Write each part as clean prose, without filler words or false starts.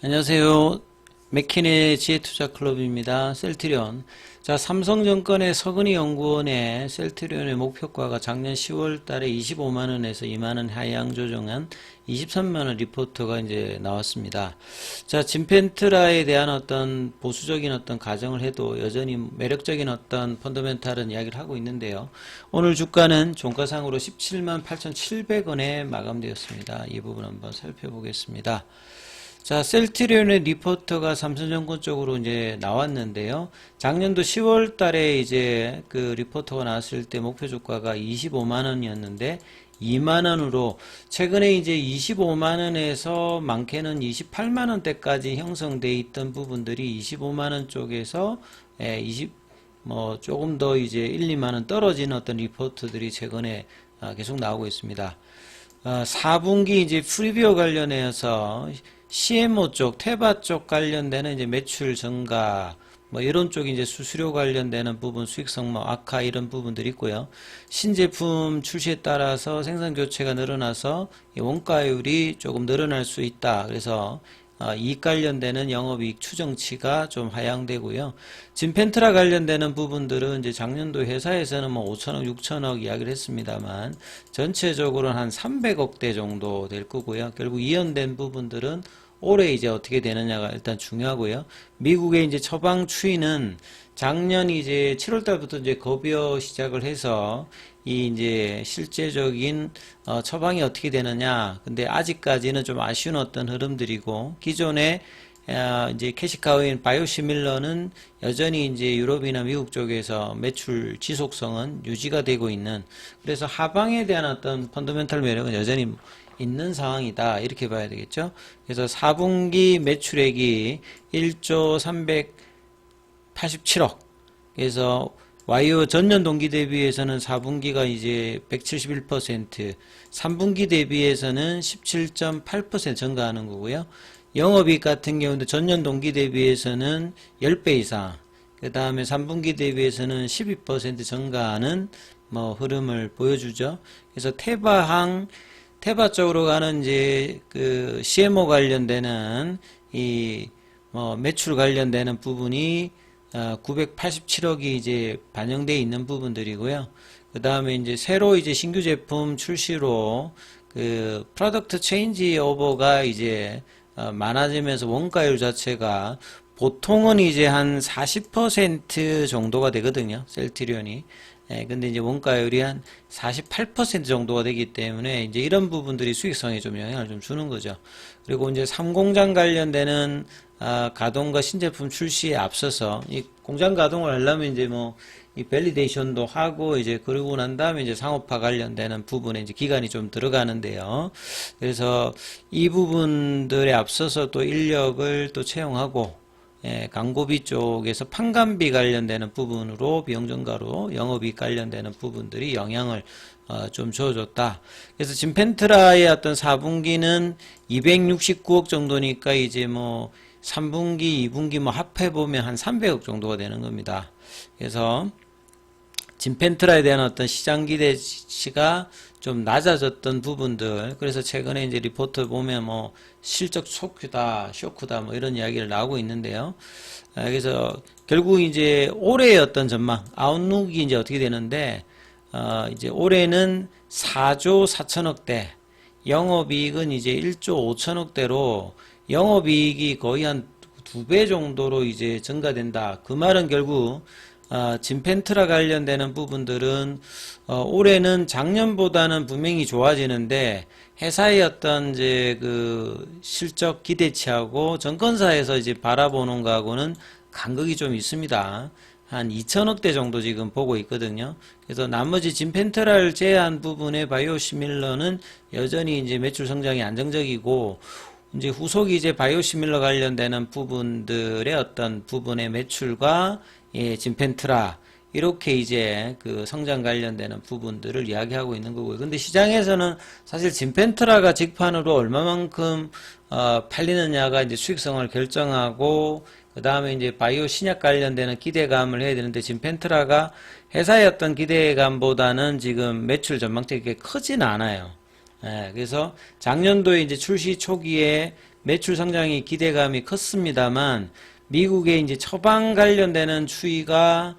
안녕하세요. 맥킨의 지혜투자클럽입니다. 셀트리온. 자, 삼성증권의 서근희 연구원의 셀트리온의 목표가가 작년 10월 달에 25만원에서 2만원 하향 조정한 23만원 리포트가 이제 나왔습니다. 자, 진펜트라에 대한 어떤 보수적인 어떤 가정을 해도 여전히 매력적인 어떤 펀더멘탈은 이야기를 하고 있는데요. 오늘 주가는 종가상으로 17만 8,700원에 마감되었습니다. 이 부분 한번 살펴보겠습니다. 자, 셀트리온의 리포트가 삼성증권 쪽으로 이제 나왔는데요. 작년도 10월 달에 이제 그 리포트가 나왔을 때 목표 주가가 25만원이었는데 2만원으로 최근에 이제 25만원에서 많게는 28만원대까지 형성돼 있던 부분들이 25만원 쪽에서 조금 더 이제 1, 2만원 떨어진 어떤 리포트들이 최근에 계속 나오고 있습니다. 4분기 이제 프리뷰어 관련해서 CMO 쪽, 테바 쪽 관련되는 이제 매출 증가, 이런 쪽이 이제 수수료 관련되는 부분, 수익성 악화 이런 부분들이 있고요. 신제품 출시에 따라서 생산 교체가 늘어나서 원가율이 조금 늘어날 수 있다. 그래서 이익 관련되는 영업이익 추정치가 좀 하향되고요. 진펜트라 관련되는 부분들은 이제 작년도 회사에서는 5천억, 6천억 이야기를 했습니다만 전체적으로는 한 300억대 정도 될 거고요. 결국 이연된 부분들은 올해 이제 어떻게 되느냐가 일단 중요하고요. 미국의 이제 처방 추이는 작년 이제 7월 달부터 이제 급여 시작을 해서 이 이제 실제적인 처방이 어떻게 되느냐. 근데 아직까지는 좀 아쉬운 어떤 흐름들이고 기존에 이제 캐시카우인 바이오시밀러는 여전히 이제 유럽이나 미국 쪽에서 매출 지속성은 유지가 되고 있는, 그래서 하방에 대한 어떤 펀더멘탈 매력은 여전히 있는 상황이다, 이렇게 봐야 되겠죠. 그래서 4분기 매출액이 1조 387억, 그래서 와이어 전년 동기 대비해서는 4분기가 이제 171%, 3분기 대비해서는 17.8% 증가하는 거고요. 영업이익 같은 경우도 전년 동기 대비해서는 10배 이상, 그 다음에 3분기 대비해서는 12% 증가하는 흐름을 보여주죠. 그래서 테바 쪽으로 가는 이제 그 CMO 관련되는 이 매출 관련되는 부분이 987억이 이제 반영되어 있는 부분들이고요. 그 다음에 이제 새로 이제 신규 제품 출시로 그 프로덕트 체인지 오버가 이제 많아지면서 원가율 자체가 보통은 이제 한 40% 정도가 되거든요. 셀트리온이. 근데 이제 원가율이 한 48% 정도가 되기 때문에 이제 이런 부분들이 수익성에 좀 영향을 좀 주는 거죠. 그리고 이제 3공장 관련되는 가동과 신제품 출시에 앞서서 이 공장 가동을 하려면 이제 이 밸리데이션도 하고 이제 그러고 난 다음에 이제 상업화 관련되는 부분에 이제 기간이 좀 들어가는데요. 그래서 이 부분들에 앞서서 또 인력을 또 채용하고 광고비 쪽에서 판관비 관련되는 부분으로 비용 증가로 영업이익 관련되는 부분들이 영향을 좀 줘줬다. 그래서 진펜트라의 어떤 4분기는 269억 정도니까 이제 3분기, 2분기 합해보면 한 300억 정도가 되는 겁니다. 그래서 진펜트라에 대한 어떤 시장 기대치가 좀 낮아졌던 부분들, 그래서 최근에 이제 리포트 보면 실적 쇼크다 이런 이야기를 나오고 있는데요. 그래서 결국 이제 올해의 어떤 전망, 아웃룩이 이제 어떻게 되는데, 이제 올해는 4조 4천억대, 영업이익은 이제 1조 5천억대로 영업이익이 거의 한 2배 정도로 이제 증가된다. 그 말은 결국 진펜트라 관련되는 부분들은 올해는 작년보다는 분명히 좋아지는데 회사의 어떤 이제 그 실적 기대치하고 증권사에서 이제 바라보는 거하고는 간극이 좀 있습니다. 한 2천억대 정도 지금 보고 있거든요. 그래서 나머지 진펜트라를 제외한 부분의 바이오시밀러는 여전히 이제 매출 성장이 안정적이고, 이제 후속이 이제 바이오시밀러 관련되는 부분들의 어떤 부분의 매출과 진펜트라 이렇게 이제 그 성장 관련되는 부분들을 이야기하고 있는 거고요. 근데 시장에서는 사실 진펜트라가 직판으로 얼마만큼 팔리느냐가 이제 수익성을 결정하고, 그 다음에 이제 바이오 신약 관련되는 기대감을 해야 되는데 진펜트라가 회사의 어떤 기대감보다는 지금 매출 전망치가 크진 않아요. 그래서 작년도에 이제 출시 초기에 매출 성장이 기대감이 컸습니다만 미국의 이제 처방 관련되는 추이가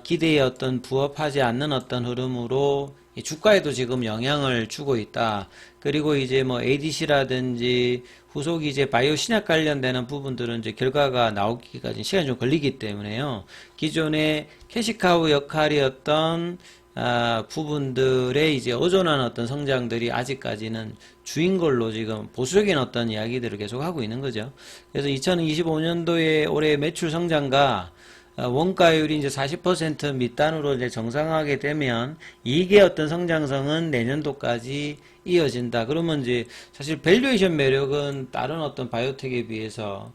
기대에 어떤 부합하지 않는 어떤 흐름으로 이 주가에도 지금 영향을 주고 있다. 그리고 이제 뭐 ADC라든지 후속 이제 바이오 신약 관련되는 부분들은 이제 결과가 나오기까지 시간이 좀 걸리기 때문에요. 기존의 캐시카우 역할이었던 부분들의 이제 어존한 어떤 성장들이 아직까지는 주인 걸로 지금 보수적인 어떤 이야기들을 계속 하고 있는 거죠. 그래서 2025년도에 올해 매출 성장과 원가율이 이제 40% 밑단으로 이제 정상화하게 되면 이게 어떤 성장성은 내년도까지 이어진다. 그러면 이제 사실 밸류에이션 매력은 다른 어떤 바이오텍에 비해서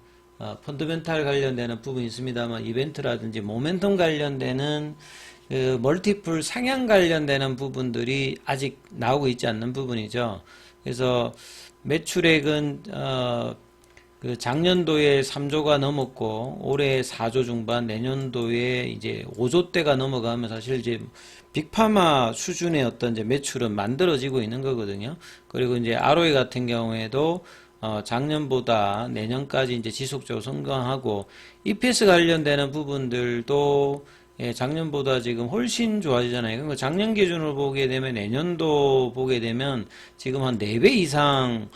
펀더멘탈 관련되는 부분이 있습니다만 이벤트라든지 모멘텀 관련되는 그 멀티플 상향 관련되는 부분들이 아직 나오고 있지 않는 부분이죠. 그래서 매출액은 그 작년도에 3조가 넘었고 올해 4조 중반, 내년도에 이제 5조대가 넘어가면 사실 이제 빅파마 수준의 어떤 이제 매출은 만들어지고 있는 거거든요. 그리고 이제 ROE 같은 경우에도 작년보다 내년까지 이제 지속적으로 성장하고 EPS 관련되는 부분들도 작년보다 지금 훨씬 좋아지잖아요. 그러니까 작년 기준으로 보게 되면 내년도 보게 되면 지금 한 4배 이상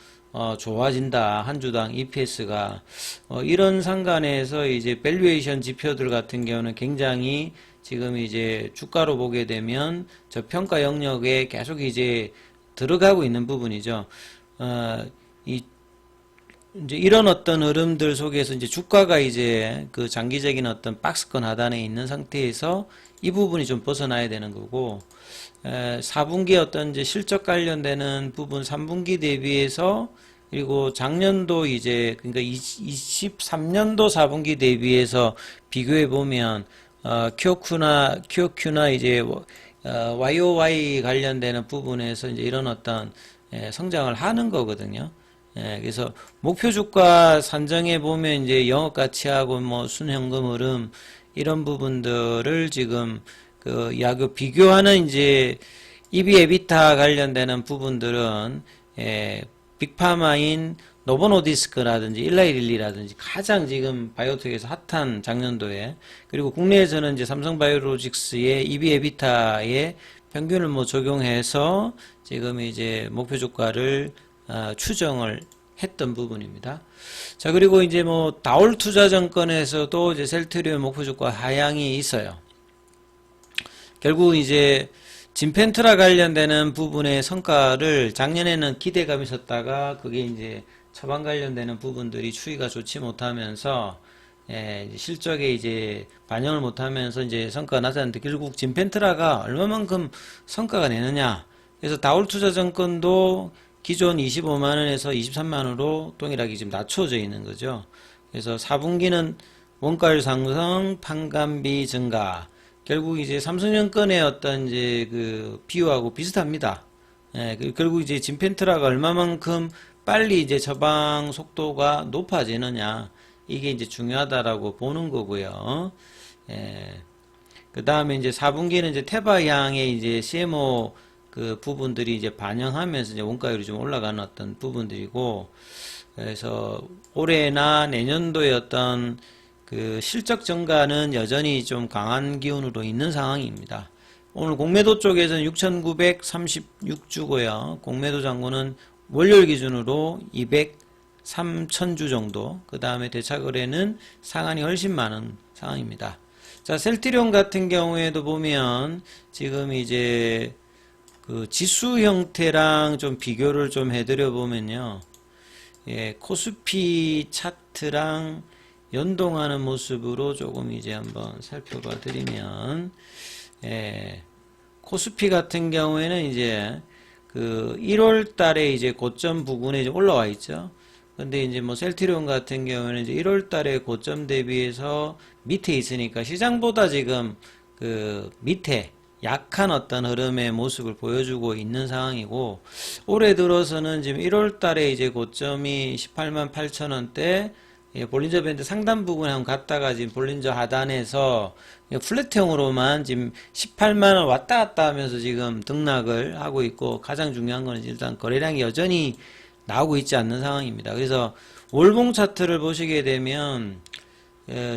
좋아진다. 한 주당 EPS가. 이런 상관에서 이제 밸류에이션 지표들 같은 경우는 굉장히 지금 이제 주가로 보게 되면 저평가 영역에 계속 이제 들어가고 있는 부분이죠. 이제 이런 어떤 흐름들 속에서 이제 주가가 이제 그 장기적인 어떤 박스권 하단에 있는 상태에서 이 부분이 좀 벗어나야 되는 거고, 4분기 어떤 이제 실적 관련되는 부분 3분기 대비해서 그리고 작년도 이제 그러니까 23년도 4분기 대비해서 비교해 보면 QOQ나 이제 YOY 관련되는 부분에서 이제 이런 어떤 성장을 하는 거거든요. 그래서 목표 주가 산정해 보면 이제 영업 가치하고 뭐 순현금 흐름 이런 부분들을 지금 그 야그 비교하는 이제 EV 에비타 관련되는 부분들은 빅파마인 노보노디스크라든지 일라이릴리라든지 가장 지금 바이오텍에서 핫한 작년도에, 그리고 국내에서는 이제 삼성바이오로직스의 EV 에비타의 평균을 뭐 적용해서 지금 이제 목표 주가를 추정을 했던 부분입니다. 자, 그리고 이제 뭐 다올 투자증권에서도 이제 셀트리온 목표 주가 하향이 있어요. 결국 이제 진펜트라 관련되는 부분의 성과를 작년에는 기대감이 있었다가 그게 이제 처방 관련되는 부분들이 추이가 좋지 못하면서 실적에 이제 반영을 못하면서 이제 성과가 낮았는데 결국 진펜트라가 얼마만큼 성과가 내느냐. 그래서 다올투자증권도 기존 25만원에서 23만원으로 동일하게 지금 낮춰져 있는 거죠. 그래서 4분기는 원가율 상승, 판관비 증가. 결국 이제 삼성전권의 어떤 이제 그 비유하고 비슷합니다. 결국 이제 진펜트라가 얼마만큼 빨리 이제 처방 속도가 높아지느냐. 이게 이제 중요하다라고 보는 거고요. 그 다음에 이제 4분기는 이제 테바향의 이제 CMO 그 부분들이 이제 반영하면서 이제 원가율이 좀 올라가는 어떤 부분들이고, 그래서 올해나 내년도의 어떤 그 실적 증가는 여전히 좀 강한 기운으로 있는 상황입니다. 오늘 공매도 쪽에서는 6,936주고요. 공매도 잔고는 월요일 기준으로 203,000주 정도. 그 다음에 대차 거래는 상한이 훨씬 많은 상황입니다. 자, 셀트리온 같은 경우에도 보면 지금 이제 그 지수 형태랑 좀 비교를 좀 해드려 보면요. 코스피 차트랑 연동하는 모습으로 조금 이제 한번 살펴봐 드리면, 코스피 같은 경우에는 이제 그 1월 달에 이제 고점 부근에 이제 올라와 있죠. 근데 이제 뭐 셀트리온 같은 경우에는 이제 1월 달에 고점 대비해서 밑에 있으니까 시장보다 지금 그 밑에 약한 어떤 흐름의 모습을 보여주고 있는 상황이고, 올해 들어서는 지금 1월 달에 이제 고점이 18만 8천원대, 볼린저 밴드 상단 부분에 한번 갔다가 지금 볼린저 하단에서 플랫형으로만 지금 18만원 왔다 갔다 하면서 지금 등락을 하고 있고, 가장 중요한 거는 일단 거래량이 여전히 나오고 있지 않는 상황입니다. 그래서 월봉 차트를 보시게 되면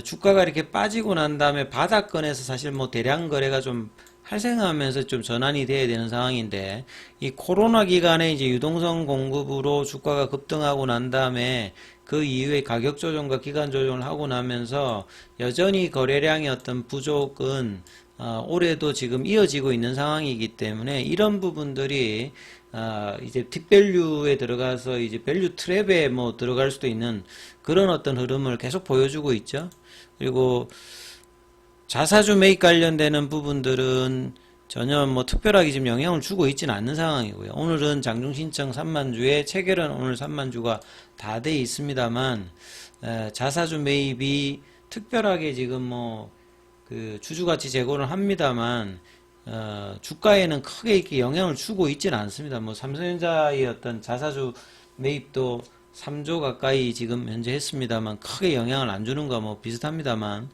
주가가 이렇게 빠지고 난 다음에 바닥권에서 사실 뭐 대량 거래가 좀 발생하면서 좀 전환이 돼야 되는 상황인데, 이 코로나 기간에 이제 유동성 공급으로 주가가 급등하고 난 다음에 그 이후에 가격 조정과 기간 조정을 하고 나면서 여전히 거래량의 어떤 부족은 올해도 지금 이어지고 있는 상황이기 때문에, 이런 부분들이 이제 딥밸류에 들어가서 이제 밸류 트랩에 뭐 들어갈 수도 있는 그런 어떤 흐름을 계속 보여주고 있죠. 그리고 자사주 매입 관련되는 부분들은 전혀 뭐 특별하게 지금 영향을 주고 있지는 않는 상황이고요. 오늘은 장중 신청 3만 주에 체결은 오늘 3만 주가 다 돼 있습니다만, 자사주 매입이 특별하게 지금 뭐 그 주주가치 제고를 합니다만, 주가에는 크게 이렇게 영향을 주고 있지는 않습니다. 뭐 삼성전자의 어떤 자사주 매입도 3조 가까이 지금 현재 했습니다만 크게 영향을 안 주는 거와 뭐 비슷합니다만,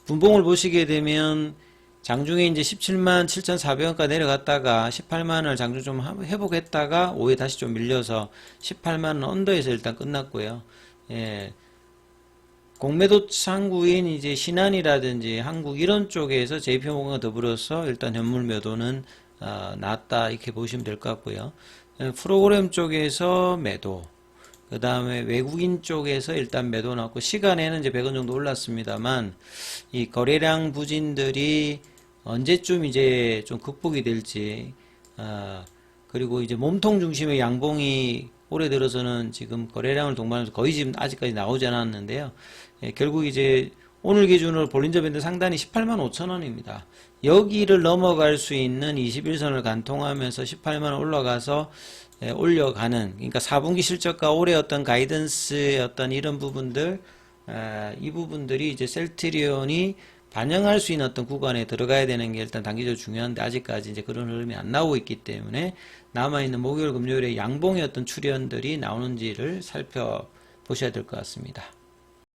분봉을 보시게 되면 장중에 이제 17만 7,400원까지 내려갔다가 18만원을 장중 좀 회복했다가 오후에 다시 좀 밀려서 18만원 언더에서 일단 끝났고요. 공매도 창구인 이제 신한이라든지 한국 이런 쪽에서 JP모건과 더불어서 일단 현물 매도는 낮다 이렇게 보시면 될 것 같고요. 프로그램 쪽에서 매도, 그 다음에 외국인 쪽에서 일단 매도 나왔고, 시간에는 이제 100원 정도 올랐습니다만, 이 거래량 부진들이 언제쯤 이제 좀 극복이 될지, 그리고 이제 몸통 중심의 양봉이 올해 들어서는 지금 거래량을 동반해서 거의 지금 아직까지 나오지 않았는데요. 결국 이제 오늘 기준으로 볼린저 밴드 상단이 18만 5천 원입니다. 여기를 넘어갈 수 있는 21선을 관통하면서 18만원 올라가서 올려가는, 그러니까 4분기 실적과 올해 어떤 가이던스의 어떤 이런 부분들, 이 부분들이 이제 셀트리온이 반영할 수 있는 어떤 구간에 들어가야 되는 게 일단 단기적으로 중요한데, 아직까지 이제 그런 흐름이 안 나오고 있기 때문에 남아있는 목요일, 금요일에 양봉의 어떤 출현들이 나오는지를 살펴보셔야 될 것 같습니다.